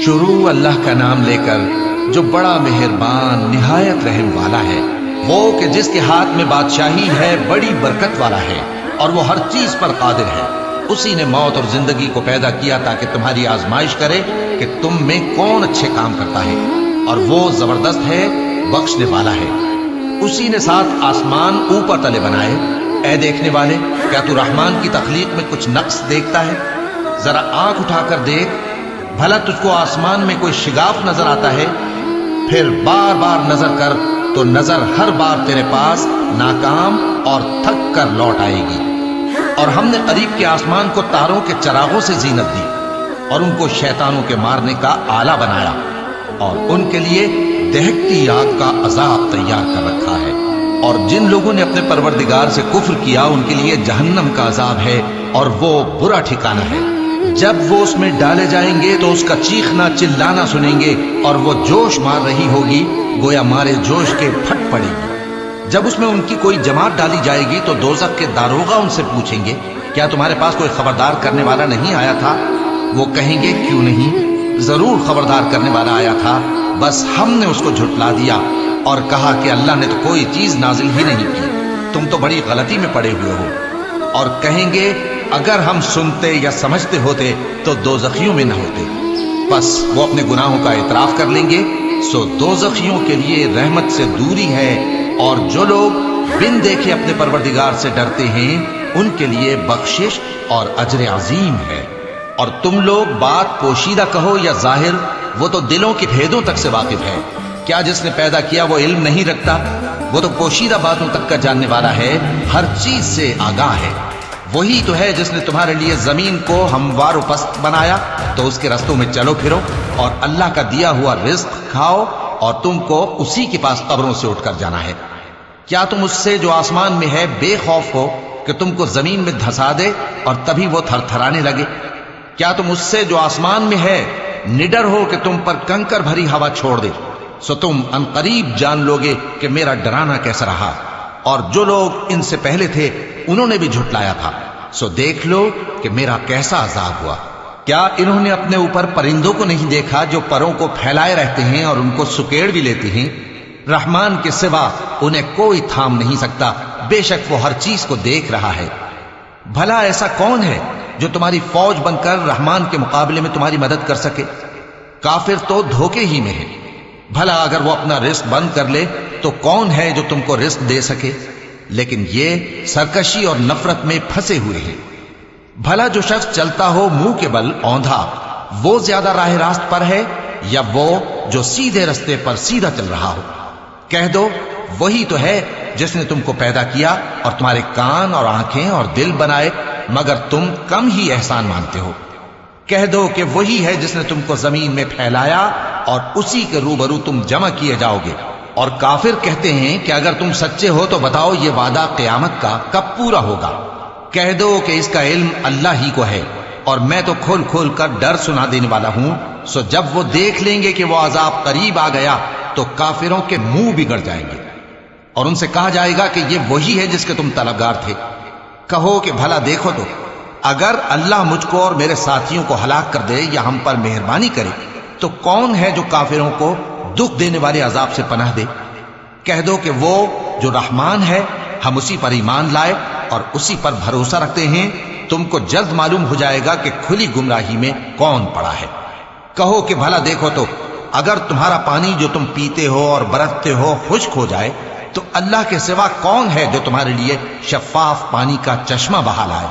شروع اللہ کا نام لے کر جو بڑا مہربان نہایت رحم والا ہے، وہ کہ جس کے ہاتھ میں بادشاہی ہے، بڑی برکت والا ہے اور وہ ہر چیز پر قادر ہے۔ اسی نے موت اور زندگی کو پیدا کیا تاکہ تمہاری آزمائش کرے کہ تم میں کون اچھے کام کرتا ہے، اور وہ زبردست ہے، بخشنے والا ہے۔ اسی نے 7 آسمان اوپر تلے بنائے۔ اے دیکھنے والے، کیا تو رحمان کی تخلیق میں کچھ نقص دیکھتا ہے؟ ذرا آنکھ اٹھا کر دیکھ، بھلا تجھ کو آسمان میں کوئی شگاف نظر آتا ہے؟ پھر بار بار نظر کر تو نظر ہر بار تیرے پاس ناکام اور تھک کر لوٹ آئے گی۔ اور ہم نے قریب کے آسمان کو تاروں کے چراغوں سے زینت دی اور ان کو شیطانوں کے مارنے کا آلہ بنایا، اور ان کے لیے دہکتی آگ کا عذاب تیار کر رکھا ہے۔ اور جن لوگوں نے اپنے پروردگار سے کفر کیا، ان کے لیے جہنم کا عذاب ہے اور وہ برا ٹھکانہ ہے۔ جب وہ اس میں ڈالے جائیں گے تو اس کا چیخنا چلانا سنیں گے، اور وہ جوش مار رہی ہوگی گویا مارے جوش کے پھٹ پڑے گی۔ جب اس میں ان کی کوئی جماعت ڈالی جائے گی تو دوزخ کے داروغہ ان سے پوچھیں گے، کیا تمہارے پاس کوئی خبردار کرنے والا نہیں آیا تھا؟ وہ کہیں گے، کیوں نہیں، ضرور خبردار کرنے والا آیا تھا، بس ہم نے اس کو جھٹلا دیا اور کہا کہ اللہ نے تو کوئی چیز نازل ہی نہیں کی، تم تو بڑی غلطی میں پڑے ہوئے ہو۔ اور کہیں گے، اگر ہم سنتے یا سمجھتے ہوتے تو دوزخیوں میں نہ ہوتے۔ بس وہ اپنے گناہوں کا اعتراف کر لیں گے، سو دوزخیوں کے لیے رحمت سے دوری ہے، اور جو لوگ بن دیکھے اپنے پروردگار سے ڈرتے ہیں ان کے لیے بخشش اور اجر عظیم ہے۔ اور تم لوگ بات پوشیدہ کہو یا ظاہر، وہ تو دلوں کے بھیدوں تک سے واقف ہے۔ کیا جس نے پیدا کیا وہ علم نہیں رکھتا؟ وہ تو پوشیدہ باتوں تک کا جاننے والا ہے، ہر چیز سے آگاہ ہے۔ وہی تو ہے جس نے تمہارے لیے زمین کو ہموار و پست بنایا، تو اس کے رستوں میں چلو پھرو اور اللہ کا دیا ہوا رزق کھاؤ، اور تم کو اسی کے پاس قبروں سے اٹھ کر جانا ہے۔ کیا تم اس سے جو آسمان میں ہے بے خوف ہو کہ تم کو زمین میں دھسا دے اور تبھی وہ تھر تھرانے لگے؟ کیا تم اس سے جو آسمان میں ہے نڈر ہو کہ تم پر کنکر بھری ہوا چھوڑ دے؟ سو تم ان قریب جان لوگے کہ میرا ڈرانا کیسا رہا۔ اور جو لوگ ان سے پہلے تھے انہوں نے بھی جھٹلایا تھا، سو دیکھ لو کہ میرا کیسا عذاب ہوا۔ کیا انہوں نے اپنے اوپر پرندوں کو نہیں دیکھا جو پروں کو پھیلائے رہتے ہیں اور ان کو سکیڑ بھی لیتے ہیں؟ رحمان کے سوا انہیں کوئی تھام نہیں سکتا، بے شک وہ ہر چیز کو دیکھ رہا ہے۔ بھلا ایسا کون ہے جو تمہاری فوج بن کر رحمان کے مقابلے میں تمہاری مدد کر سکے؟ کافر تو دھوکے ہی میں ہے۔ بھلا اگر وہ اپنا رزق بند کر لے تو کون ہے جو تم کو رزق دے سکے؟ لیکن یہ سرکشی اور نفرت میں پھنسے ہوئے ہیں۔ بھلا جو شخص چلتا ہو منہ کے بل اوندھا، وہ زیادہ راہ راست پر ہے یا وہ جو سیدھے رستے پر سیدھا چل رہا ہو؟ کہہ دو، وہی تو ہے جس نے تم کو پیدا کیا اور تمہارے کان اور آنکھیں اور دل بنائے، مگر تم کم ہی احسان مانتے ہو۔ کہہ دو کہ وہی ہے جس نے تم کو زمین میں پھیلایا اور اسی کے روبرو تم جمع کیے جاؤ گے۔ اور کافر کہتے ہیں کہ اگر تم سچے ہو تو بتاؤ یہ وعدہ قیامت کا کب پورا ہوگا؟ کہہ دو کہ اس کا علم اللہ ہی کو ہے، اور میں تو کھول کھول کر ڈر سنا دینے والا ہوں۔ سو جب وہ دیکھ لیں گے کہ وہ عذاب قریب آ گیا تو کافروں کے منہ بگڑ جائیں گے، اور ان سے کہا جائے گا کہ یہ وہی ہے جس کے تم طلبگار تھے۔ کہو کہ بھلا دیکھو تو، اگر اللہ مجھ کو اور میرے ساتھیوں کو ہلاک کر دے یا ہم پر مہربانی کرے تو کون ہے جو کافروں کو دکھ دینے والے عذاب سے پناہ دے؟ کہہ دو کہ وہ جو رحمان ہے، ہم اسی پر ایمان لائے اور اسی پر بھروسہ رکھتے ہیں، تم کو جلد معلوم ہو جائے گا کہ کھلی گمراہی میں کون پڑا ہے۔ کہو کہ بھلا دیکھو تو، اگر تمہارا پانی جو تم پیتے ہو اور برتتے ہو خشک ہو جائے تو اللہ کے سوا کون ہے جو تمہارے لیے شفاف پانی کا چشمہ بہا لائے؟